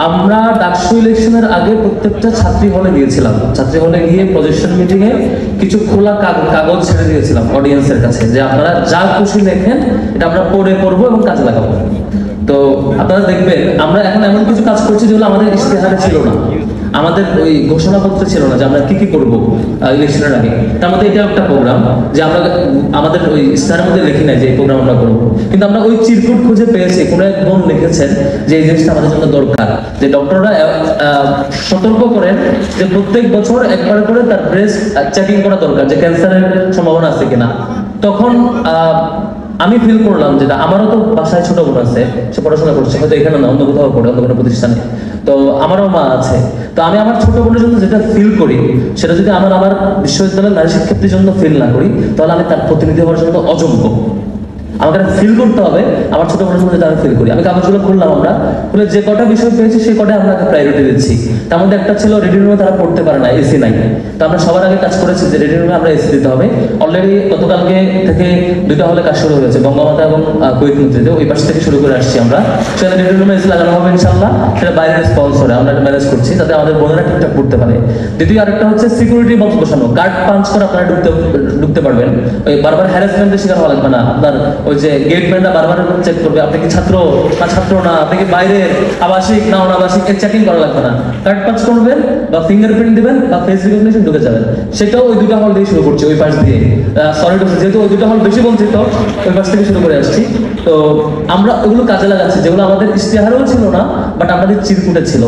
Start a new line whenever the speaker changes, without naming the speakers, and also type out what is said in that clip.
আমরা ডাকসু ইলেকশনের আগে প্রত্যেকটা ছাত্রী হলে গিয়েছিলাম, ছাত্রী হলে গিয়ে প্রজেকশন মিটিং এ কিছু খোলা কাগজ ছেড়ে দিয়েছিলাম অডিয়েন্সের কাছে যে আপনারা যা খুশি লেখেন এটা আমরা পড়বো এবং কাজে লাগাবো। তো আপনারা দেখবেন আমরা এখন এমন কিছু কাজ করছি যেগুলো আমাদের ইশতেহারে ছিল না, আমাদের ওই ঘোষণাপত্রে ছিল না যে আমরা কি কি করবো ইলেকশনের আগে। তার মধ্যে এটা একটা প্রোগ্রাম যে আমরা আমাদের ওই ইশতেহারের মধ্যে লিখি নাই যে এই প্রোগ্রাম আমরা করবো, কিন্তু আমরা ওই চিরকুট খুঁজে পেয়েছি, কোনো এক বোন লিখেছেন যে এই জিনিসটা আমাদের জন্য দরকার, যে ডক্টররা সতর্ক করেন যে প্রত্যেক বছর একবার করে তার ব্রেস্ট চেকিং করা দরকার, যে ক্যান্সারের সম্ভাবনা আছে কিনা। তখন আমি ফিল করলাম যেটা আমারও তো বাসায় ছোট বোন আছে, সে পড়াশোনা করছে, হয়তো এখানে না অন্য কোথাও পড়ে, অন্য কোনো প্রতিষ্ঠানে, তো আমারও মা আছে। তো আমি আমার ছোট বোনের জন্য যেটা ফিল করি সেটা যদি আমার বিশ্ববিদ্যালয়ের নারী শিক্ষার্থীর জন্য ফিল না করি তাহলে আমি তার প্রতিনিধি হওয়ার জন্য অযোগ্য। আমাকে ফিল করতে হবে আমার ছোট বোনের জন্য যেটা আমি ফিল করি। আমি কাগজগুলো খুললাম, আমরা খুলে যে কটা বিষয় পেয়েছি সেই কটাই আমরা প্রায়োরিটি দিচ্ছি। তার মধ্যে একটা ছিল রিডিং রুমে তারা পড়তে পারে না, এসি নাই। তো আমরা সবার আগে কাজ করেছি যে রিডিং রুমে আমরা এসি দিতে হবে। অলরেডি গতকালকে থেকে 2টা হলে কাজ শুরু হয়েছে, বঙ্গমাতা এবং কুয়েত মন্ত্রীতে, ওই পাশ থেকে শুরু করে আসছি আমরা। সেখানে রিডিং রুমে এসি লাগানো হবে ইনশাল্লাহ, সেটা বাইরের স্পন্সরে আমরা এটা ম্যানেজ করছি যাতে আমাদের বোনেরা ঠিকঠাক পড়তে পারে। দ্বিতীয় আরেকটা হচ্ছে সিকিউরিটি বক্স বসানো, কার্ড পাঞ্চ করে আপনারা ঢুকতে পারবেন, ওই বারবার হ্যারাসমেন্টের শিকার হওয়া লাগবে না। আপনার ওই যে গেটম্যানরা বারবার চেক করবে আপনি কি ছাত্র না ছাত্র না, আপনি কি বাইরের আবাসিক না অনাবাসিক, এর চেকিং করা লাগবে না। কার্ড পাঞ্চ করবেন বা ফিঙ্গারপ্রিন্ট দিবেন বা ফেস রিকগনিশন ঢুকে যাবেন। সেটাও ওই 2টা হল দিয়ে শুরু করছি, ওই পাশ দিয়ে সলিড অফিস, যেহেতু ওই 2টা হল বেশি বঞ্চিত ওই পাশ থেকে শুরু করে আসছি। তো আমরা ওগুলো কাজে লাগাচ্ছি যেগুলো আমাদের ইশতেহারেও ছিল না বাট আমাদের চিরকুটে ছিল।